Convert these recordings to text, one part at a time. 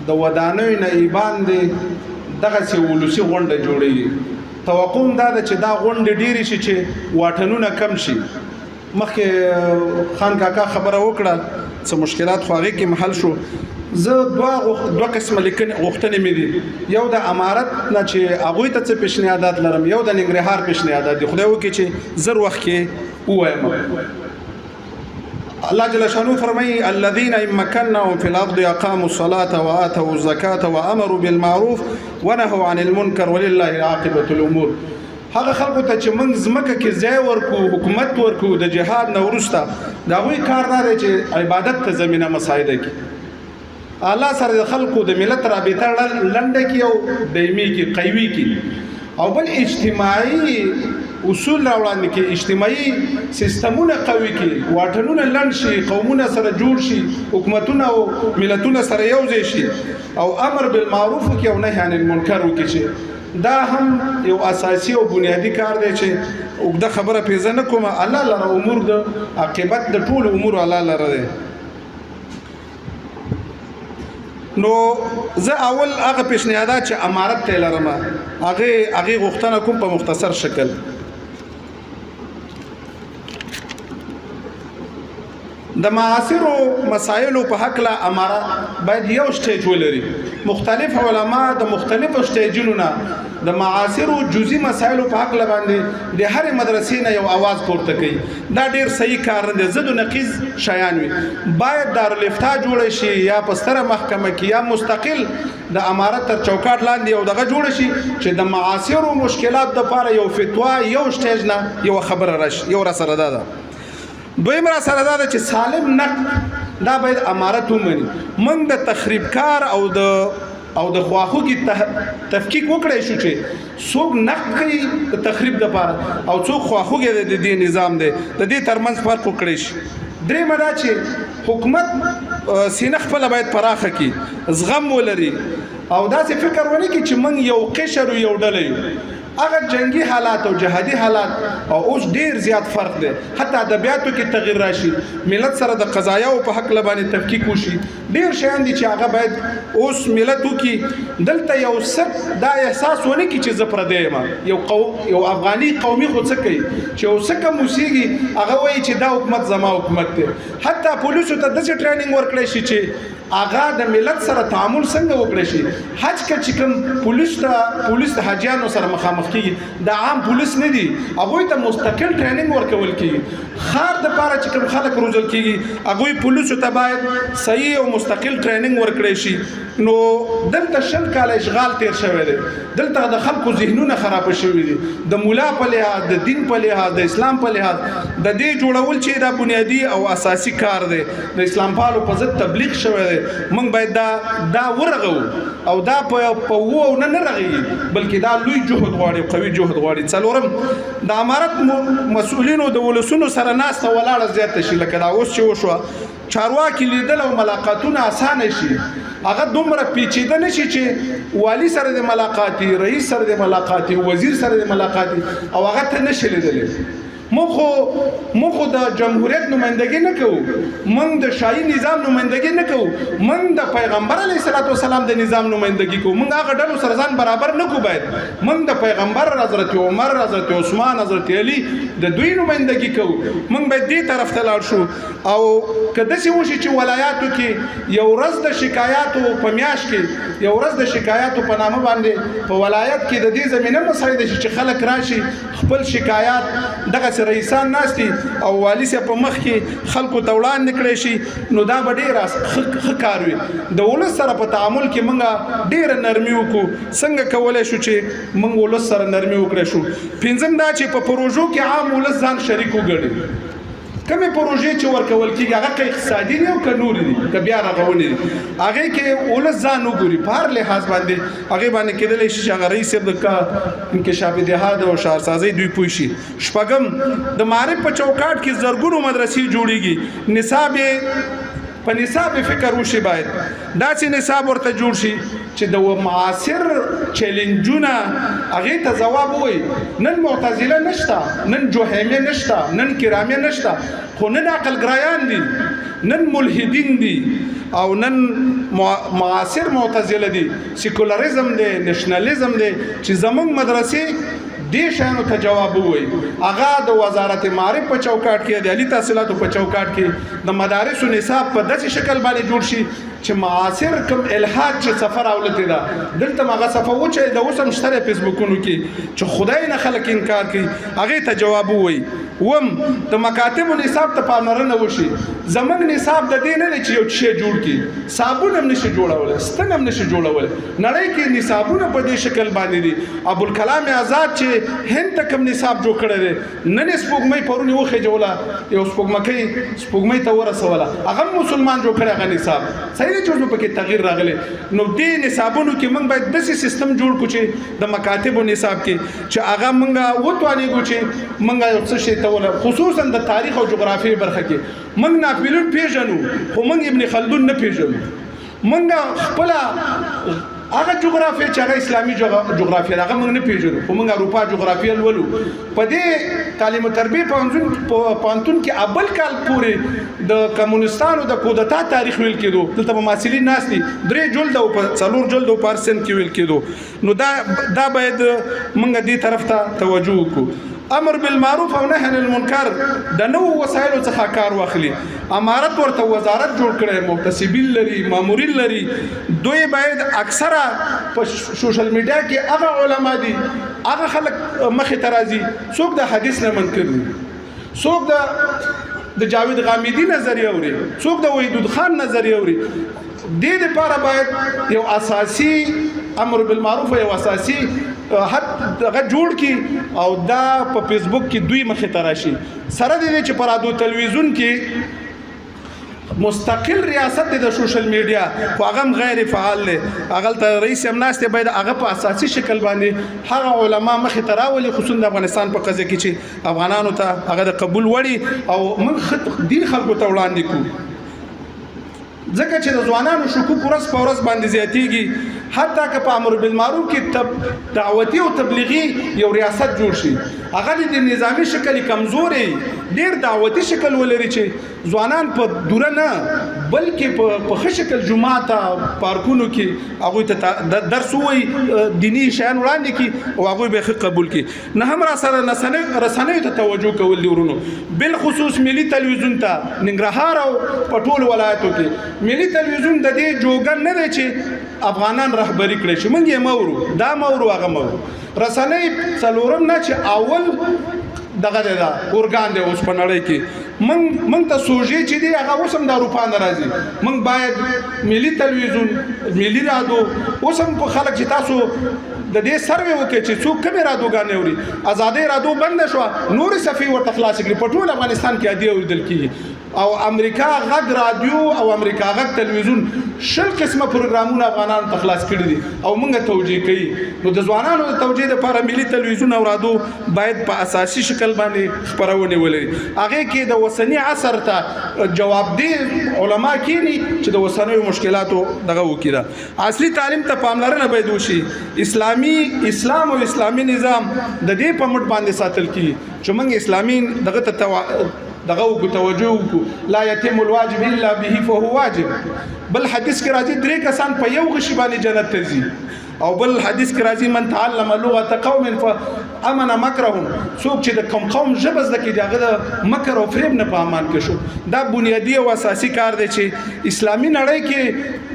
د ودانیو نه ایبان دی دغسې ولسي غونډه جوړوي. توقع هم دا ده چې دا غونډې ډېرې شي چې واټنونه کم شي. مخکې خان کاکا خبره وکړه څه مشکلات خو هغې کې حل شو. زه دوه قسمه غوښتنې مې دي. یو د امارت نه چې هغوی ته څه پیشنهادات لرم، یو د ننګرهار پیشنهادات دي. خدای وکړي چې زر وخت کې ووایم. الله جل شانه فرمایي الذين ان مكناهم في الارض اقاموا الصلاه واتوا الزكاه وامروا بالمعروف ونهوا عن المنكر ولله عاقبه الامور. هغه خلکو ته چې موږ ځمکه کې ځای ورکو، حکومت ورکو د جهاد نه وروسته، د هغوی کار دا دی چې عبادت ته زمینه مساعده کړي. الله سره د خلکو د ملت رابطه لنډه کړي او دایمي کړي، قوي کړي. او بل اجتماعي اصول راوړاندې کړي، اجتماعي سیستمونه قوي کړي، واټنونه لنډ شي، قومونه سره جوړ شي، حکومتونه او ملتونه سره یو ځای شي، او امر بالمعروف وکړي او نهي عن المنکر وکړي. دا هم یو اساسي او بنیادی کار دی چې اوږده خبره پیزه نه کومه. الله لره امور د عاقبت د ټولو امور الله لره دی. نو زه اول هغه پیشنهادات چې امارت ته لرم هغه غوښتنه کوم په مختصر شکل. د معاصرو مسایلو په حق لا امارت باید یو سټیج ولري. مختلف علما د مختلفو سټیجونو نه د معاصرو جزئی مسایلو په حق لا باندې د هر مدرسې نه یو आवाज پورته کوي. دا ډیر صحیح کار نه دی. زد و نقیز شیان وي. باید دارالفتاء جوړ شي یا په ستره محکمه کې یا مستقل د امارت تر چوکاټ لاندې یو دغه جوړ شي چې د معاصرو مشکلات لپاره یو فتوا یو سټیج نه یو خبره راشي. یو را سره ده. دویم را سره دا چې سالم نقد دا باید امارت ومني. موږ د تخریبکار او د خواخوږي تفکیک وکړی شو چې څوک نقد کوي د تخریب لپاره او څوک خواخوږي د دې نظام دی. د دې ترمنځ فرق وکړی شي. درېیمه دا چې حکومت سینه خپله باید پراخه کړي، زغم ولري او داسې فکر ونه کړي چې موږ یو قشر یو ډله یو. هغه جنگي حالات او جهادي حالات او اوس ډیر زیات فرق دی. حتی ادبیاتو کې تغیر راشي، ملت سره د قضایاو په حق لبانې تفکیک وشي. ډیر شیان دي چې هغه باید اوس ملت وکړي. دلته یو څه دا احساس ونه کړي چې زه پردی یم. یو افغاني قومي خو څه کوي چې یو څه کم اوسېږي هغه وایي چې دا حکومت زما حکومت دی. حتی پولیسو ته داسې ټریننګ ورکړی شي چې هغه د ملت سره تعامل څنګه وکړی شي. حج کې چې کوم پولیس د حاجیانو سره مخامخ کیږي، دا عام پولیس نه دي. هغوی ته مستقل ټریننګ ورکول کیږي. ښار دپاره چې کوم خلک روزل کیږي هغوی پولیسو ته باید صحیح او مستقل ټریننګ ورکړی شي. نو دلته 20 کاله اشغال تیر شوی دی. دلته د خلکو ذهنونه خراب شوي دي. د مولا په لحاظ، د دین په لحاظ، د اسلام په لحاظ د دې جوړول چې دا بنیادی او اساسي کار دی. د اسلام پالو په ضد تبلیغ شوی دی. موږ باید دا ورغو او دا په وو نه رغېږي، بلکې دا لوی جهد غواړي، قوي جهد غواړي. څلورم د امارت مسؤلینو د ولسونو سره ناسته ولاړه زیاته شي. لکه دا اوس چې وشوه چارواکي لیدل او ملاقاتونه اسانه شي. هغه دومره پیچیده نشي چې والی سره د ملاقاتي، رئیس سره د ملاقاتي، وزیر سره د ملاقاتي او هغه ته نشي لیدلی. موږ خو د جمهوریت نمائندګي نه کوو، موږ د شاهي نظام نمائندګي نه کوو، موږ د پیغمبر علیه السلام د نظام نمائندګي کوو. موږ هغه ډلو سره ځان برابر نه کوو. باید موږ د پیغمبر حضرت عمر، حضرت عثمان، حضرت علی د دوی نمائندګي کوو. موږ باید دې طرف ته لاړ شو. او که داسې وشي چې ولایاتو کې یو ورځ د شکایاتو په میاشت کې یو ورځ د شکایاتو په نامه باندې په ولایت کې د دې زمینه مساعده شي چې خلک راشي خپل شکایات دغه رئیسان ناستي او والی سره په مخ کې خلکو ته وړاندې کړی شي، نو دا به ډېر ښه کار وي. د ولس سره په تعامل کې موږ ډېره نرمي وکړو. څنګه کولی شو چې موږ ولس سره نرمي وکړی شو؟ پنځم دا چې په پروژو کې عام ولس ځان شریک وګڼي. کومې پروژې چې ورکول کېږي هغه که اقتصادي دي او که نورې دي که بیا رغونې دي، هغې کې ولس ځان وګوري په هر لحاظ باندې. هغې باندې کېدلی شي چې هغه رئیس صاحب د انکشاف دهاد او شهرسازۍ دوی پوه شي. شپږم د معارف په چوکاټ کې زرګونو مدرسې جوړېږي. په نصاب فکر وشي. باید داسې نصاب ورته جوړ شي چې د معاصر چیلنجونه هغې ته ځواب ووایي. نن معتزله نشته، نن جهمیه نشته، نن کرامیه نشته، خو نن عقلګرایان دي، نن ملحدین دي، او نن معاصر معتزله دي سیکولریزم دی نشنالیزم دی چې زمونږ مدرسې دې شانو ته جواب وي هغه د وزارت معارف په چوکاټ کې د عالی تحصیلاتو په چوکاټ کې د مدارس نصاب په داسې شکل باندې جوړ شي چې معاصر کوم الحاد چې سفر اولته ده دلته هغه صفه و چې د اوسم شته فیسبوکونو کې چې خدای نه خلک انکار کوي هغه ته جواب وي وم د مکاتب نصاب ته پاملرنه وشي زمنګ نصاب د دې نه چې یو شی جوړ کی صابون هم نشي جوړول ستن هم نشي جوړول نړۍ کې نصابونه په دې شکل باندې دي ابو الکلام آزاد چې هند ته کوم نصاب جوړ کړی دی نن سپوږمۍ پرونی وخه جوړه یو سپوږمۍ ته ورسوله هغه مسلمان جوړ کړی هغه نصاب صحیح دی چې په کې تغییر راغلی نو دې نصابونو کې موږ باید داسې سیستم جوړ کړو چې د مکاتب نصاب کې چې هغه موږ وتوانیږو چې موږ یو څه شی خصوصا د تاریخ او جغرافیې برخه کې موږ ناپلیون پیژنو خو موږ ابن خلدون نه پیژنو موږ خپل هغه جغرافیه چې هغه اسلامي جغرافیه هغه موږ نه پیژنو خو موږ اروپا جغرافیه ولولو په دې تعلیم او تربیه پوهنتون کې اول کال پورې د کمونستانو د کودتا تاریخ ویل کېدو دلته په محصلین ناس دي 3 جلد او 4 جلد او پرسنت کې ویل کېدو نو دا باید موږ دې طرف ته توجه وکړو امر بالمعروف او نهي عن المنکر د نو وسایلو څخه کار واخلي امارت ورته وزارت جوړ کړي محتسبین لري مامورین لري دوی باید اکثره په سوشل میډیا کې هغه علما دي هغه خلک مخې ته راځي څوک د حدیث نه منکر دي څوک د جاوید غامدی نظریه اوري څوک د وحید خان نظریه اوري دې لپاره باید یو اساسي امر بالمعروف یو اساسي حد هغه جوړ کی او دا په فیسبوک کې دوی مخې ته راشي سره دې چې پر رادیو تلویزیون کې مستقل ریاست د سوشل میډیا خو هغه غیر فعال دی هغه ته رئیس امناست باید هغه په اساسي شکل باندې هغه علما مخې ته راولي خصوصا د افغانستان په قضیه کې چې افغانانو ته هغه د قبول وړي او موږ دین خلکو ته وړاندې کوو ځکه چې د ځوانانو شکوک ورځ په ورځ باندې زیاتېږي حتی که په امر بالمعروف کې دعوتي او تبلیغي یو ریاست جوړ شي هغه د نظامی شکل کمزوري ډیر دعوتي شکل ولري چې ځوانان په دوره نه بلکې په ښه شکل جمعات پارکونو کې هغوی ته درس ووایي دیني شیان وړاندې کړي او هغوی به ښه قبول کړي نه هم را سره رسنیو ته توجه کول دي ورونو بالخصوص ملي تلویزیون ته ننګرهار او په ټولو ولایتو کې ملي تلویزیون د دې جوګن نه دی چې افغانان رهبري کړي چې موږ یې مورو دا مورو هغه مورو رسنۍ څلورم نه چې اول دغه دا اورګان دی اوس په نړۍ کې موږ ته سوژې چې دی هغه اوس هم د اروپا نه راځي موږ باید ملي تلویزیون ملي رادیو اوس هم په خلک چې تاسو د دې سروې وکړي چې څوک کومې رادیوګانې اوري ازادي رادیو بنده شوه نورې صفحې ورته خلاصې کړي په ټول افغانستان کې عادي اورېدل کېږي او امریکا غږ رادیو او امریکا غږ تلویزیون 20 قسمه پروګرامونه افغانانو ته خلاص کړي دي او موږ توجیه کوي نو د ځوانانو د توجیه لپاره ملي تلویزیون او رادیو باید په اساسي شکل باندې خپرونه ولري هغه کې د وسنی عصر ته جوابدeh علما کینی چې د وسنیو مشکلاتو دغه وکړه اصلي تعلیم ته پاملرنه باید وشي اسلام او اسلامي نظام د دې په مټ باندې ساتل کی چې موږ اسلامي دغه توجه وکړو لا يتم الواجب الا به فهو واجب بل حدیث کې راځي 3 کسان په یو غشي باندې جنت ته ځي او بل حدیث کې راځي من تعلم لغه قوم فامن مکرهم څوک چې د قوم ژبه زده کړي دغه د مکر او فریب نه په امان کې شو دا بنیادی او اساسي کار دی چې اسلامي نړۍ کې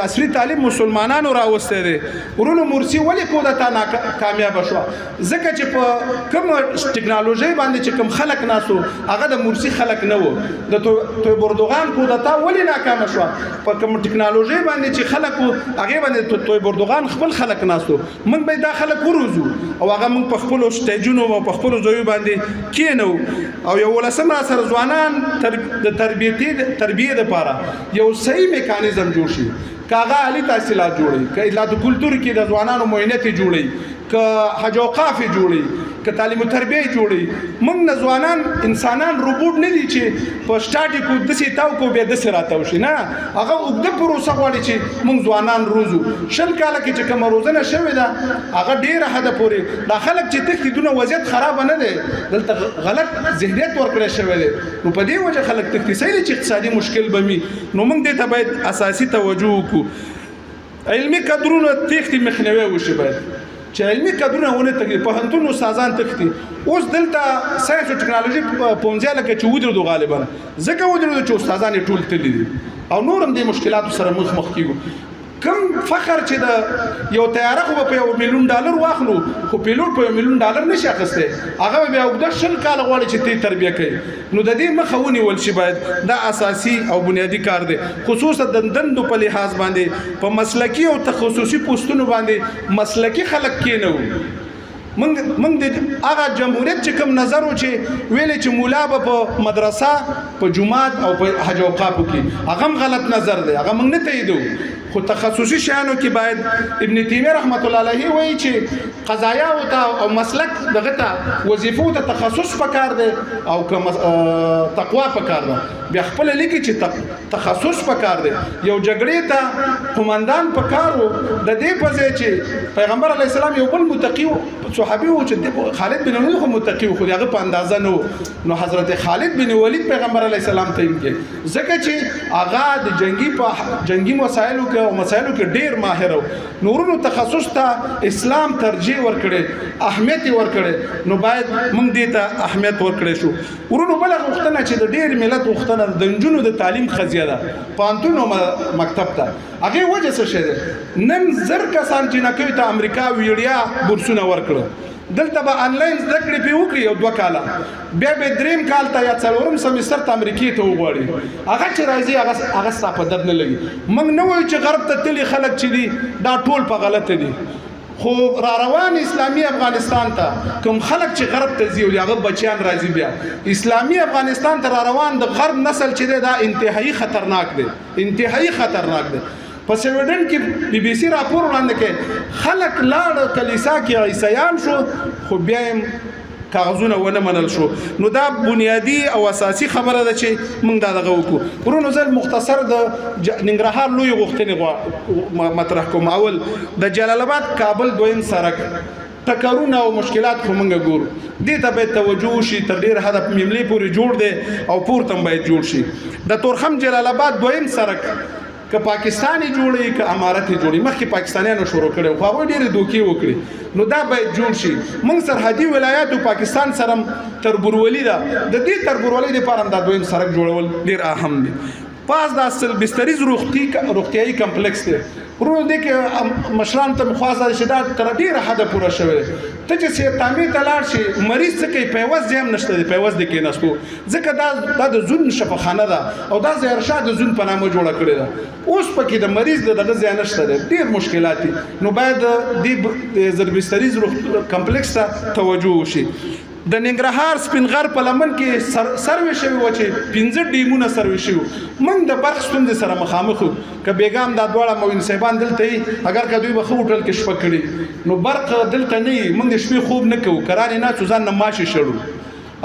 عصري تعلیم مسلمانانو راوسته دي ورونو مرسي ولې کودتا ناکامیاب شو ځکه چې په کوم ټکنالوژي باندې چې کوم خلک ناسو هغه د مرسي خلک نه وو د توي بردوغان کودتا ولې ناکام شو په کوم ټکنالوژي باندې چې خلکو هغه باندې توي بردوغان خپل خلک ناسو موږ به دا خلک وروزو او هغه موږ په خپل سټیجونو او په خپل ځای باندې کینو او یو ولسم را سره ځوانان د تربیته لپاره یو صحیح میکانیزم جوړ شي کاغه علی تحصیلات جوړي ک اطلاعات کلتور کې د ځوانانو معاینت جوړي ک حج او قافه جوړي که تعلیم او تربیه جوړي موږ نه ځوانان انسانان روبوټ نه دي چې په سټارټ کو دسي تاو کو به دسي راتاو شي نه هغه اوږده پروسه غواړي چې موږ ځوانان روزو شل کاله کې چې کوم روزنه شوې ده هغه ډیره حد پورې دا خلک چې تختی دونه وضعیت خراب نه دی دلته غلط ذهنیت ورکړی شوی دی نو په دې وجه خلک تختی صحیح چې اقتصادي مشکل بمي نو موږ دې ته باید اساسي توجه وکړو علمي قدرونه تختی مخنیوي وشي باید چې علمي قدرونه ونه تګي په هنتون استادان تختی اوس دلته ساينس او ټکنالوژي پونځه لکه چې ودرو غالبا ځکه ودرو چې استادان ټول تللی دي او نورم دې مشکلات سره مخ کیږي کم فخر چې د یو طیاره خو په $1 ملیون واخلو خو پیلوټ په $1 ملیون نشي اخیسته هغه بیا وګړه شل کال غواړي چې تی تربیه کوي نو د دې مخاوني ول شي باید دا اساسي او بنیادی کار دی خصوصا د دندو په لحاظ باندې په مسلکی او تخصصي پوسټونو باندې مسلکی خلک کینو من د هغه جمهوریت چې کوم نظر و چې ویلې چې مولا به په مدرسه په جمعات او په حج اوقاف کې هغه غلط نظر دی هغه موږ نه تاییدو خو تخصصي شیانو کې باید ابن تیمیه رحمت الله علیه وایي چې قضایا او مسلک دغه ته وظیفو ته تخصص پکار دی او تقوا پکار ده بیا خپل لیکي چې تخصص پکار دی یو جګړې ته قومندان پکارو د دې په ځای چې پیغمبر علی السلام یو بل متقی صحابي و چې خالد بن ولید خو متقی خو هغه په اندازه نو حضرت خالد بن ولید پیغمبر علی السلام ته یې ځکه چې هغه د جنگي مسایلو او مسایلو کې ډیر ماهر او نورونو تخصص ته اسلام ترجیح ورکړي اهمیت ورکړي نو باید موږ دې ته اهمیت ورکړي شو ورونو بل غوښتنه چې د ډیر ملت غوښتنه د نجونو د تعلیم خزیه ده پانتونو مکتب ته هغه وجه څه شه نن زر کسان چې نه کوي ته امریکا ویډیا بورسونه ورکړي دلته به انلاین زده کړې په وکړي یو 2 کاله بیا به دریم کال ته یا څلورم سمستر ته امریکای ته وغواړي هغه چې راځي هغه ستا په درد نه لګي موږ نه وایو چې غرب ته تللي خلک چې دي دا ټول په غلطه دي خو را روان اسلامي افغانستان ته کوم خلک چې غرب ته ځي او هغه بچیان راځي بیا اسلامي افغانستان ته را روان د غرب نسل چې دی دا انتهایی خطرناک دی انتهایی خطرناک دی په سویډن کې بي بي سي راپور وړاندې کړي خلک لاړ کلیسا کې عیسایان شو خو بیا کاغذونه ونه منل شو نو دا بنیادی او اساسي خبره ده چې موږ دا دغه وکړو ورونو زل مختصر د ننګرهار لوی غوښتنې مطرح کوم اول د جلال آباد کابل دویم سړک ټکرونه او مشکلات خو موږ ګورو دې ته باید توجه وشي تر ډیر حد مملي پورې جوړ دی او پورته باید جوړ شي د تورخم جلال آباد دویم سړک که پاکستانی جوړي که امارت جوړي مخکې پاکستانیانو شروع کړي خو هغه ډېر دوکي وکړي نو دا باید جوړ شي موږ سرحدي ولایاتو پاکستان سره تربورولي ده د دې تربورولي لپاره دا دویم سړک جوړول ډېر اهم دي پاس د اصل بستریز روغتیایي کمپلیکس دی ورونو دې کې مشران ته مخواصه شدا تر ډیره حد پوره شوی ته چې سیتامي تلار شي مریض څه کوي پیوز ځم نشته دی پیوز د کې نستو ځکه دا د زون شفاخانه ده او دا زهر شاه د زون په نامه جوړه کړی ده اوس پکې د مریض دغه ځای نشته دی ډیر مشکلات دي نو باید د زربستریز کمپلیکس ته توجه وشي د ننګرهار سپینغر په لمن کې سروي شوی و چې 15 ډیمونه سروي شوی موږ د برق ستونزې سره مخامخ که بیګام دا دواړه موین صاحبان دلته اگر که دوی به خو هوټل کې شپه کړي نو برق دلته نه موږ شپې خوب نه کوو کرانې نه ځان نه ماشي شړو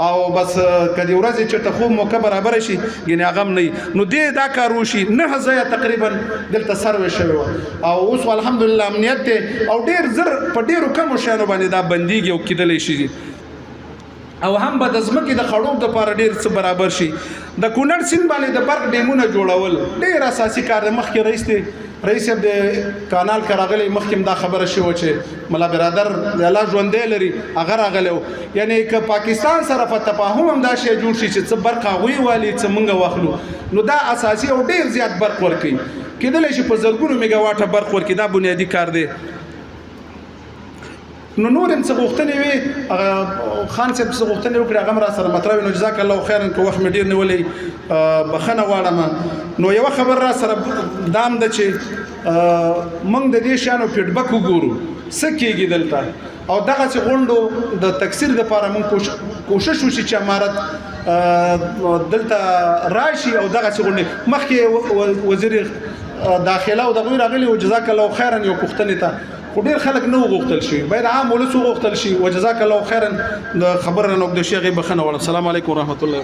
او بس کدی ورځ چې ته خوب موقع برابر شي ګنې هغه نه نو دې دا کار وشي نه ځای تقریبا دلته سروي شوی او اوس الحمدلله امنیت او ډیر زر په ډیرو کم شانو باندې دا بنديږي او کېدلی شي او هم به د ځمکې د خړوب د پاره ډیر څه برابر شي د کونړ سیند باندې د برق ډیمونه جوړول ډیر اساسي کار د مخکې رئیس د کانال کراغلی مخکې دا خبره شوه چې ملا برادر د الله ژوندې لري هغه راغلی یعنی که پاکستان سره په تفاهم هم دا شی جوړ شي چې څه برق هغوی والي څه موږ واخلو نو دا اساسي او ډیر زیات برق ورکوي کېدلی شي په زرګونو میګا واټه برق ورکوي دا بنیادي کار دی نو نور هم څه غوښتنې وي خان صاحب څه غوښتنې وکړي هغه هم را سره مطرح وي نو جزاک الله خیرا که وخت مې ډېر نیولی بخښنه غواړم نو یوه خبر را سره دا هم ده چې موږ د دې شیانو فیډبک وګورو څه کېږي دلته او دغسې غونډو د تکثیر دپاره موږ کوشش وشي چې امارت دلته راشي او دغسې غونډې مخکې وزیر داخله او دغوی راغلي و جزاک الله خیرا یو پوښتنې ته خو ډېر خلک نه وغوښتل شي باید عام ولس وغوښتل شي وجزاک الله خیرا د خبره نوک د شیخ بخنه ولا السلام علیکم ورحمت الله